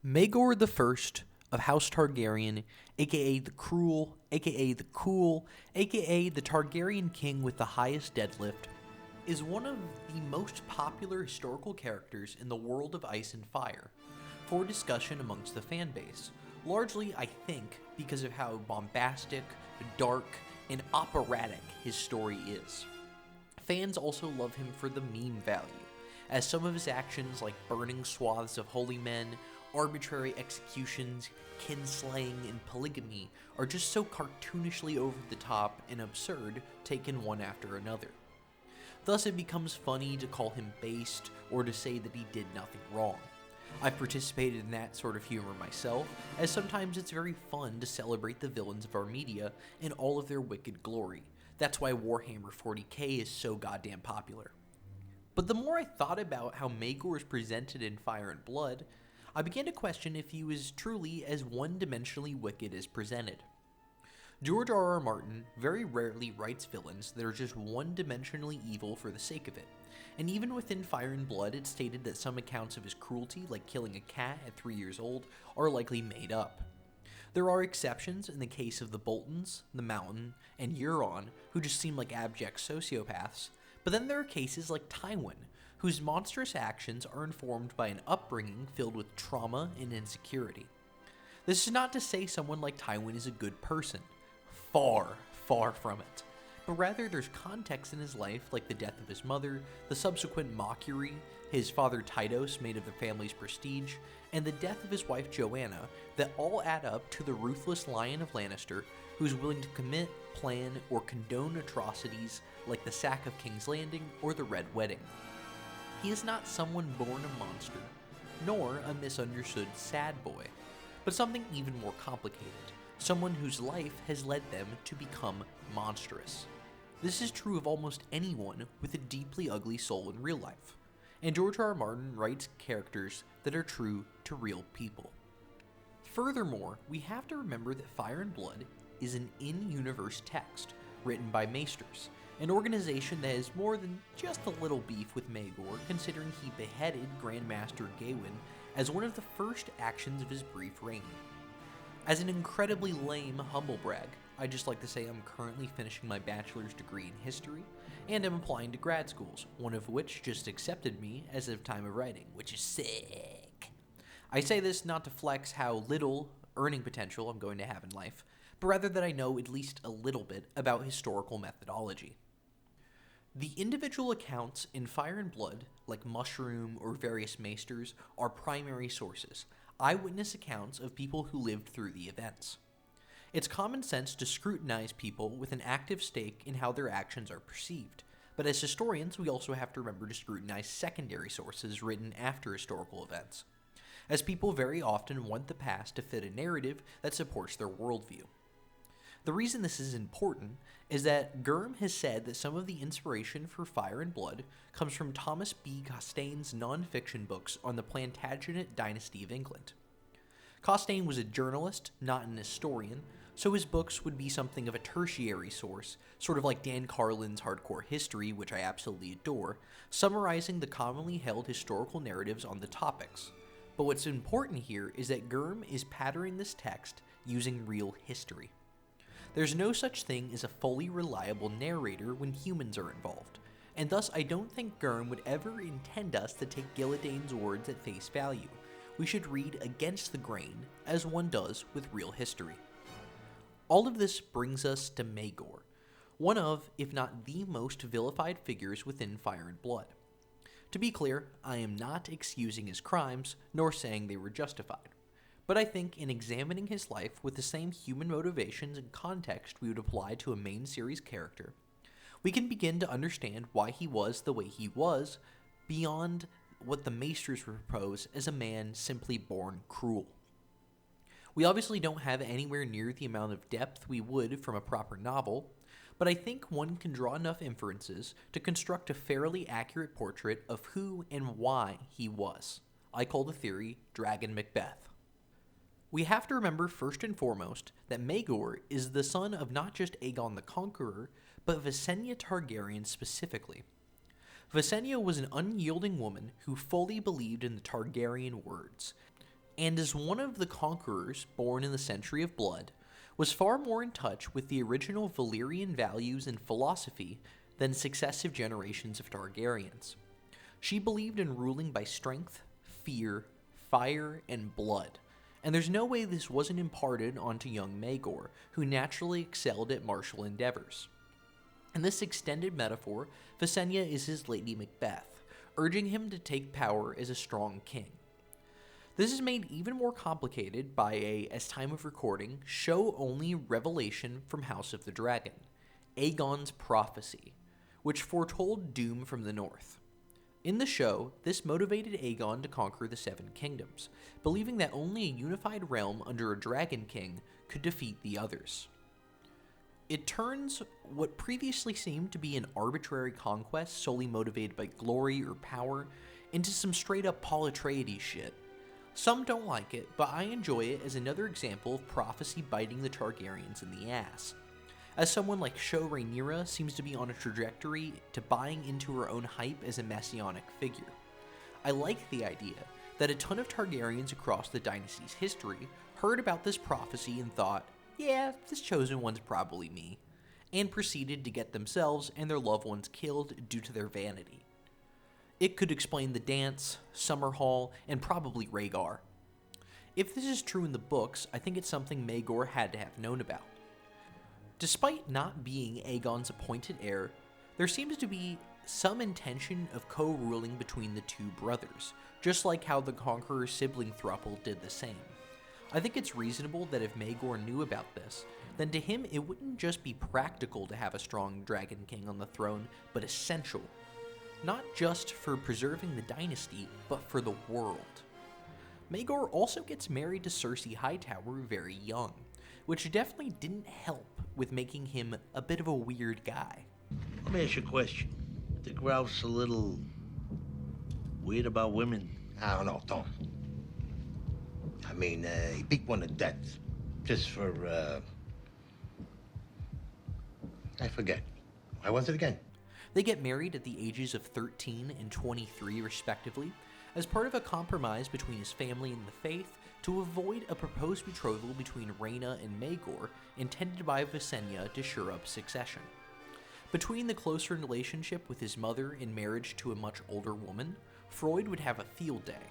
Maegor I of House Targaryen, aka the Cruel, aka the Cool, aka the Targaryen king with the highest deadlift, is one of the most popular historical characters in the world of Ice and Fire for discussion amongst the fanbase, largely, I think, because of how bombastic, dark, and operatic his story is. Fans also love him for the meme value, as some of his actions like burning swaths of holy men, arbitrary executions, kinslaying, and polygamy are just so cartoonishly over the top and absurd, taken one after another. Thus it becomes funny to call him based or to say that he did nothing wrong. I've participated in that sort of humor myself, as sometimes it's very fun to celebrate the villains of our media in all of their wicked glory. That's why Warhammer 40k is so goddamn popular. But the more I thought about how Maegor is presented in Fire and Blood, I began to question if he was truly as one-dimensionally wicked as presented. George R. R. Martin very rarely writes villains that are just one-dimensionally evil for the sake of it, and even within Fire and Blood it's stated that some accounts of his cruelty, like killing a cat at 3 years old, are likely made up. There are exceptions in the case of the Boltons, the Mountain, and Euron, who just seem like abject sociopaths, but then there are cases like Tywin, whose monstrous actions are informed by an upbringing filled with trauma and insecurity. This is not to say someone like Tywin is a good person. Far, far from it. But rather there's context in his life like the death of his mother, the subsequent mockery his father Tydos made of the family's prestige, and the death of his wife Joanna that all add up to the ruthless Lion of Lannister who's willing to commit, plan, or condone atrocities like the sack of King's Landing or the Red Wedding. He is not someone born a monster, nor a misunderstood sad boy, but something even more complicated, someone whose life has led them to become monstrous. This is true of almost anyone with a deeply ugly soul in real life, and George R. R. Martin writes characters that are true to real people. Furthermore, we have to remember that Fire and Blood is an in-universe text written by Maesters, an organization that has more than just a little beef with Maegor, considering he beheaded Grandmaster Gawain as one of the first actions of his brief reign. As an incredibly lame humble brag, I'd just like to say I'm currently finishing my bachelor's degree in history, and am applying to grad schools, one of which just accepted me as of time of writing, which is sick. I say this not to flex how little earning potential I'm going to have in life, but rather that I know at least a little bit about historical methodology. The individual accounts in Fire and Blood, like Mushroom or various maesters, are primary sources, eyewitness accounts of people who lived through the events. It's common sense to scrutinize people with an active stake in how their actions are perceived, but as historians we also have to remember to scrutinize secondary sources written after historical events, as people very often want the past to fit a narrative that supports their worldview. The reason this is important is that Gurm has said that some of the inspiration for Fire and Blood comes from Thomas B. Costain's non-fiction books on the Plantagenet dynasty of England. Costain was a journalist, not an historian, so his books would be something of a tertiary source, sort of like Dan Carlin's Hardcore History, which I absolutely adore, summarizing the commonly held historical narratives on the topics. But what's important here is that Gurm is patterning this text using real history. There's no such thing as a fully reliable narrator when humans are involved, and thus I don't think Gurm would ever intend us to take Gillidane's words at face value. We should read against the grain, as one does with real history. All of this brings us to Maegor, one of, if not the most vilified figures within Fire and Blood. To be clear, I am not excusing his crimes, nor saying they were justified. But I think in examining his life with the same human motivations and context we would apply to a main series character, we can begin to understand why he was the way he was, beyond what the Maesters propose as a man simply born cruel. We obviously don't have anywhere near the amount of depth we would from a proper novel, but I think one can draw enough inferences to construct a fairly accurate portrait of who and why he was. I call the theory Dragon Macbeth. We have to remember first and foremost that Maegor is the son of not just Aegon the Conqueror, but Visenya Targaryen specifically. Visenya was an unyielding woman who fully believed in the Targaryen words, and as one of the conquerors born in the Century of Blood, was far more in touch with the original Valyrian values and philosophy than successive generations of Targaryens. She believed in ruling by strength, fear, fire, and blood, and there's no way this wasn't imparted onto young Maegor, who naturally excelled at martial endeavors. In this extended metaphor, Visenya is his Lady Macbeth, urging him to take power as a strong king. This is made even more complicated by a, as time of recording, show-only revelation from House of the Dragon, Aegon's prophecy, which foretold doom from the north. In the show, this motivated Aegon to conquer the Seven Kingdoms, believing that only a unified realm under a Dragon King could defeat the others. It turns what previously seemed to be an arbitrary conquest solely motivated by glory or power into some straight-up Paul Atreides shit. Some don't like it, but I enjoy it as another example of prophecy biting the Targaryens in the ass. As someone like Sho Rhaenyra seems to be on a trajectory to buying into her own hype as a messianic figure. I like the idea that a ton of Targaryens across the dynasty's history heard about this prophecy and thought, yeah, this chosen one's probably me, and proceeded to get themselves and their loved ones killed due to their vanity. It could explain the dance, Summerhall, and probably Rhaegar. If this is true in the books, I think it's something Maegor had to have known about. Despite not being Aegon's appointed heir, there seems to be some intention of co-ruling between the two brothers, just like how the Conqueror's sibling throuple did the same. I think it's reasonable that if Maegor knew about this, then to him it wouldn't just be practical to have a strong Dragon King on the throne, but essential. Not just for preserving the dynasty, but for the world. Maegor also gets married to Cersei Hightower very young, which definitely didn't help with making him a bit of a weird guy. Let me ask you a question. Think Ralph's a little weird about women? I don't know, Tom. I mean, he beat one to death just for, I forget. Why was it again? They get married at the ages of 13 and 23 respectively, as part of a compromise between his family and the faith to avoid a proposed betrothal between Rhaena and Maegor intended by Visenya to shore up succession. Between the closer relationship with his mother and marriage to a much older woman, Freud would have a field day.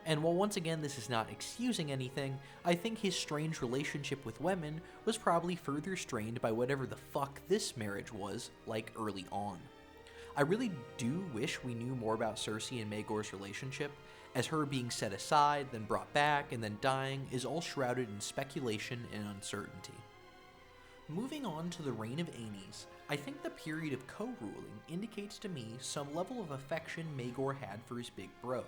And while once again this is not excusing anything, I think his strange relationship with women was probably further strained by whatever the fuck this marriage was like early on. I really do wish we knew more about Cersei and Maegor's relationship, as her being set aside, then brought back, and then dying is all shrouded in speculation and uncertainty. Moving on to the reign of Aenys, I think the period of co-ruling indicates to me some level of affection Maegor had for his big bro,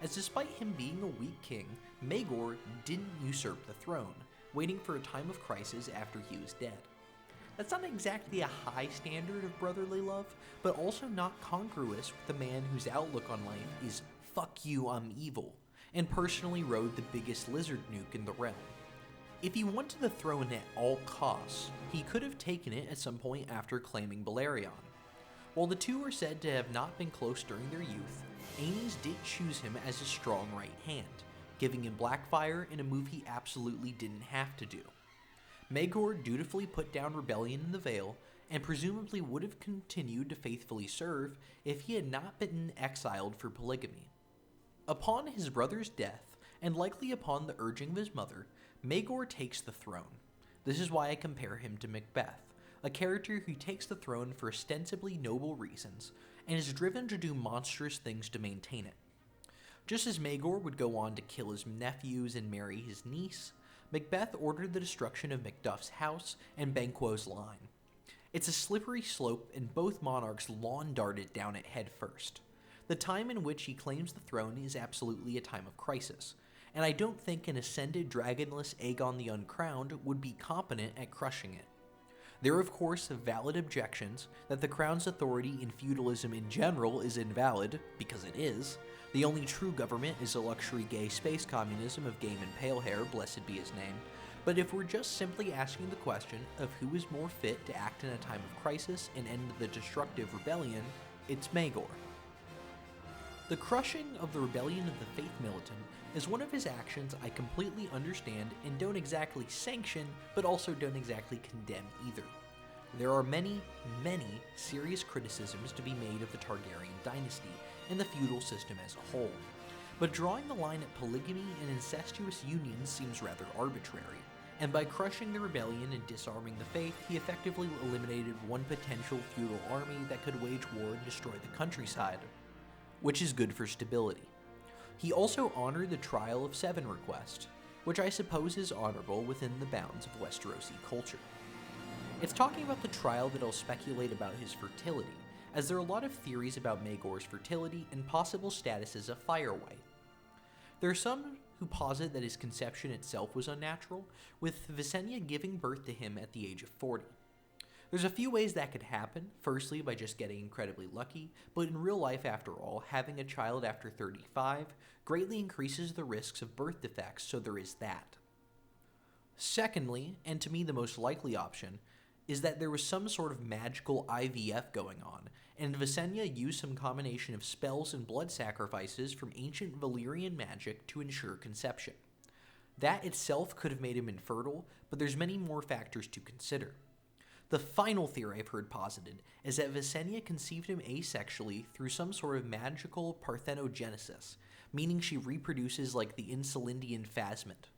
as despite him being a weak king, Maegor didn't usurp the throne, waiting for a time of crisis after he was dead. That's not exactly a high standard of brotherly love, but also not congruous with the man whose outlook on life is "fuck you, I'm evil," and personally rode the biggest lizard nuke in the realm. If he wanted the throne at all costs, he could have taken it at some point after claiming Balerion. While the two are said to have not been close during their youth, Aenys did choose him as his strong right hand, giving him Blackfire in a move he absolutely didn't have to do. Maegor dutifully put down rebellion in the Vale, and presumably would have continued to faithfully serve if he had not been exiled for polygamy. Upon his brother's death, and likely upon the urging of his mother, Maegor takes the throne. This is why I compare him to Macbeth, a character who takes the throne for ostensibly noble reasons, and is driven to do monstrous things to maintain it. Just as Maegor would go on to kill his nephews and marry his niece, Macbeth ordered the destruction of Macduff's house and Banquo's line. It's a slippery slope, and both monarchs lawn darted down it head first. The time in which he claims the throne is absolutely a time of crisis, and I don't think an ascended dragonless Aegon the Uncrowned would be competent at crushing it. There are of course valid objections that the crown's authority in feudalism in general is invalid, because it is. The only true government is a luxury gay space communism of game and pale hair, blessed be his name. But if we're just simply asking the question of who is more fit to act in a time of crisis and end the destructive rebellion, it's Maegor. The crushing of the rebellion of the Faith Militant is one of his actions I completely understand and don't exactly sanction, but also don't exactly condemn either. There are many, many serious criticisms to be made of the Targaryen dynasty and the feudal system as a whole, but drawing the line at polygamy and incestuous unions seems rather arbitrary, and by crushing the rebellion and disarming the faith, he effectively eliminated one potential feudal army that could wage war and destroy the countryside, which is good for stability. He also honored the Trial of Seven request, which I suppose is honorable within the bounds of Westerosi culture. It's talking about the trial that I'll speculate about his fertility, as there are a lot of theories about Maegor's fertility and possible status as a firewhite. There are some who posit that his conception itself was unnatural, with Visenya giving birth to him at the age of 40. There's a few ways that could happen, firstly by just getting incredibly lucky, but in real life after all, having a child after 35 greatly increases the risks of birth defects, so there is that. Secondly, and to me the most likely option, is that there was some sort of magical IVF going on, and Visenya used some combination of spells and blood sacrifices from ancient Valyrian magic to ensure conception. That itself could have made him infertile, but there's many more factors to consider. The final theory I've heard posited is that Visenya conceived him asexually through some sort of magical parthenogenesis, meaning she reproduces like the Insulindian Phasmid.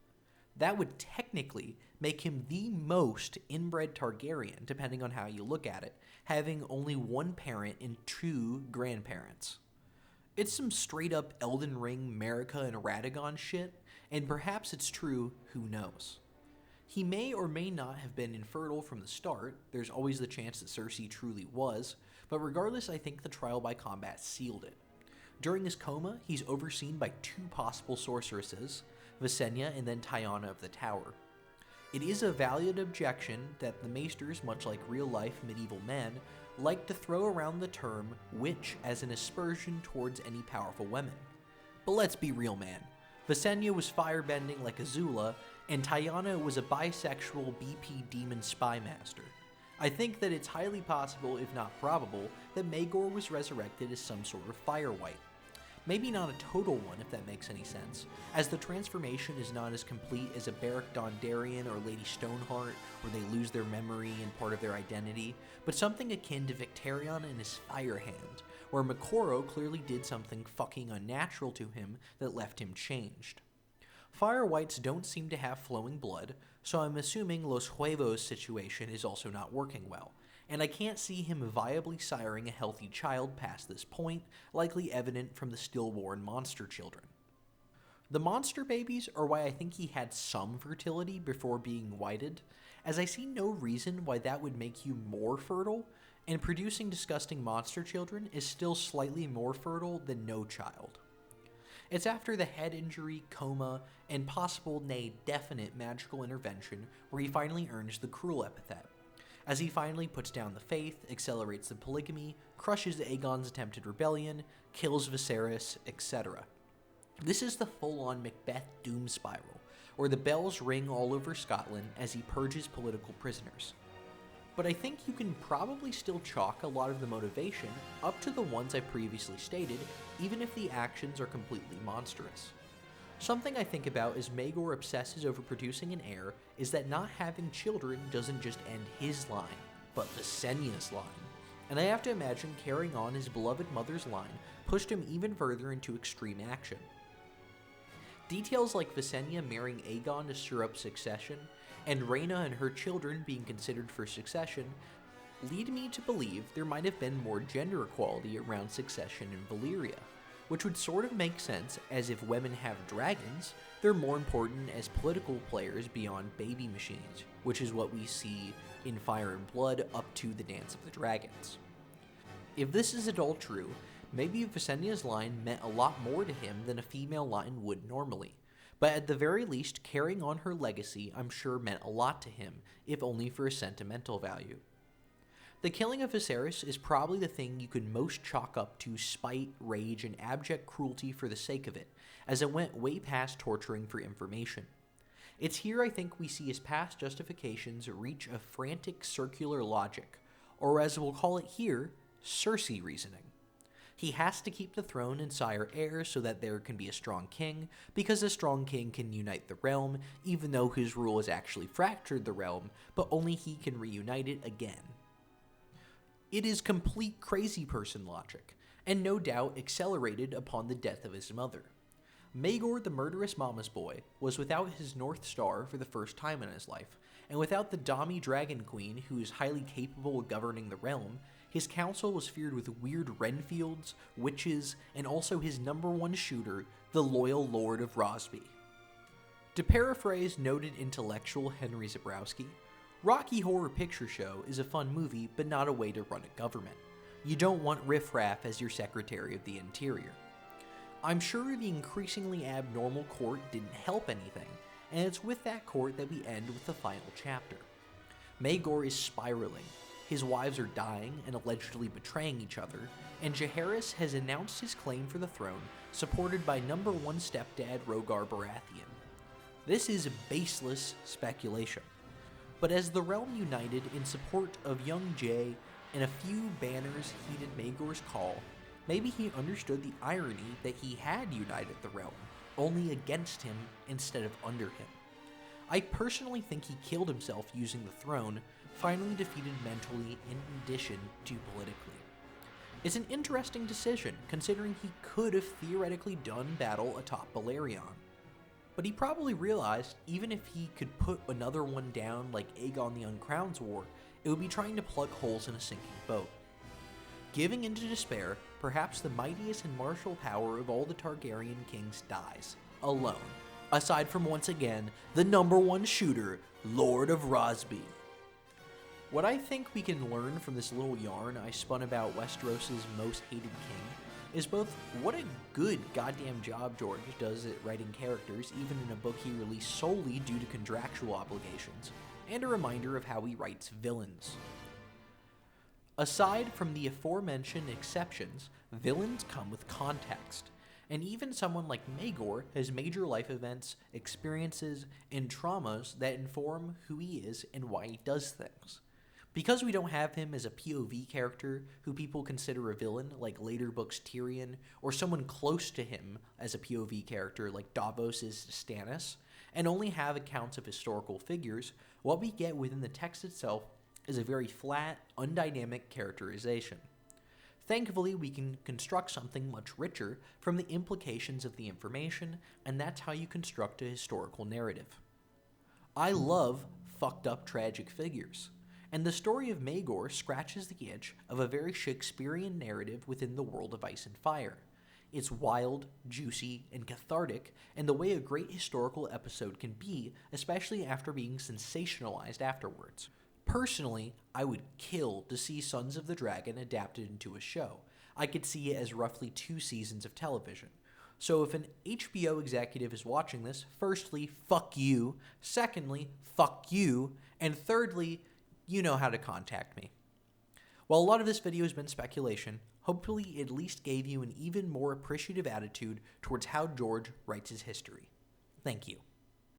That would technically make him the most inbred Targaryen, depending on how you look at it, having only one parent and two grandparents. It's some straight up Elden Ring, Marika, and Radagon shit, and perhaps it's true, who knows. He may or may not have been infertile from the start, there's always the chance that Cersei truly was, but regardless I think the trial by combat sealed it. During his coma, he's overseen by two possible sorceresses, Visenya and then Tyanna of the Tower. It is a valid objection that the maesters, much like real-life medieval men, like to throw around the term witch as an aspersion towards any powerful women. But let's be real, man. Visenya was firebending like Azula, and Tyanna was a bisexual BP demon spy master. I think that it's highly possible, if not probable, that Maegor was resurrected as some sort of firewhite. Maybe not a total one, if that makes any sense, as the transformation is not as complete as a Beric Dondarrion or Lady Stoneheart, where they lose their memory and part of their identity, but something akin to Victarion and his Fire Hand, where Maegor clearly did something fucking unnatural to him that left him changed. Firewhites don't seem to have flowing blood, so I'm assuming Los Huevos' situation is also not working well, and I can't see him viably siring a healthy child past this point, likely evident from the stillborn monster children. The monster babies are why I think he had some fertility before being whited, as I see no reason why that would make you more fertile, and producing disgusting monster children is still slightly more fertile than no child. It's after the head injury, coma, and possible, nay, definite magical intervention where he finally earns the cruel epithet, as he finally puts down the faith, accelerates the polygamy, crushes Aegon's attempted rebellion, kills Viserys, etc. This is the full-on Macbeth doom spiral, where the bells ring all over Scotland as he purges political prisoners. But I think you can probably still chalk a lot of the motivation up to the ones I previously stated, even if the actions are completely monstrous. Something I think about as Maegor obsesses over producing an heir is that not having children doesn't just end his line, but Visenya's line. And I have to imagine carrying on his beloved mother's line pushed him even further into extreme action. Details like Visenya marrying Aegon to stir up succession, and Rhaena and her children being considered for succession, lead me to believe there might have been more gender equality around succession in Valyria, which would sort of make sense as if women have dragons, they're more important as political players beyond baby machines, which is what we see in Fire and Blood up to the Dance of the Dragons. If this is at all true, maybe Visenya's line meant a lot more to him than a female line would normally. But at the very least, carrying on her legacy I'm sure meant a lot to him, if only for a sentimental value. The killing of Viserys is probably the thing you could most chalk up to spite, rage, and abject cruelty for the sake of it, as it went way past torturing for information. It's here I think we see his past justifications reach a frantic circular logic, or as we'll call it here, Cersei reasoning. He has to keep the throne and sire heirs so that there can be a strong king, because a strong king can unite the realm, even though his rule has actually fractured the realm, but only he can reunite it again. It is complete crazy person logic, and no doubt accelerated upon the death of his mother. Maegor, the murderous mama's boy, was without his North Star for the first time in his life, and without the Dami Dragon Queen, who is highly capable of governing the realm. His council was feared with weird Renfields, witches, and also his #1 shooter, the loyal Lord of Rosby. To paraphrase noted intellectual Henry Zebrowski, Rocky Horror Picture Show is a fun movie, but not a way to run a government. You don't want riffraff as your Secretary of the Interior. I'm sure the increasingly abnormal court didn't help anything, and it's with that court that we end with the final chapter. Maegor is spiraling. His wives are dying and allegedly betraying each other, and Jaehaerys has announced his claim for the throne, supported by #1 stepdad Rhaegar Baratheon. This is baseless speculation, but as the realm united in support of young Jae and a few banners heeded Maegor's call, maybe he understood the irony that he had united the realm, only against him instead of under him. I personally think he killed himself using the throne, finally defeated mentally in addition to politically. It's an interesting decision, considering he could have theoretically done battle atop Balerion. But he probably realized even if he could put another one down like Aegon the Uncrowned's war, it would be trying to plug holes in a sinking boat. Giving into despair, perhaps the mightiest and martial power of all the Targaryen kings dies, alone, aside from once again, the #1 shooter, Lord of Rosby. What I think we can learn from this little yarn I spun about Westeros' most hated king is both what a good goddamn job George does at writing characters, even in a book he released solely due to contractual obligations, and a reminder of how he writes villains. Aside from the aforementioned exceptions, villains come with context, and even someone like Maegor has major life events, experiences, and traumas that inform who he is and why he does things. Because we don't have him as a POV character who people consider a villain like later books Tyrion, or someone close to him as a POV character like Davos is Stannis, and only have accounts of historical figures, what we get within the text itself is a very flat, undynamic characterization. Thankfully, we can construct something much richer from the implications of the information, and that's how you construct a historical narrative. I love fucked up tragic figures, and the story of Maegor scratches the itch of a very Shakespearean narrative within the world of Ice and Fire. It's wild, juicy, and cathartic, and the way a great historical episode can be, especially after being sensationalized afterwards. Personally, I would kill to see Sons of the Dragon adapted into a show. I could see it as roughly 2 seasons of television. So if an HBO executive is watching this, firstly, fuck you. Secondly, fuck you. And thirdly, you know how to contact me. While a lot of this video has been speculation, hopefully it at least gave you an even more appreciative attitude towards how George writes his history. Thank you.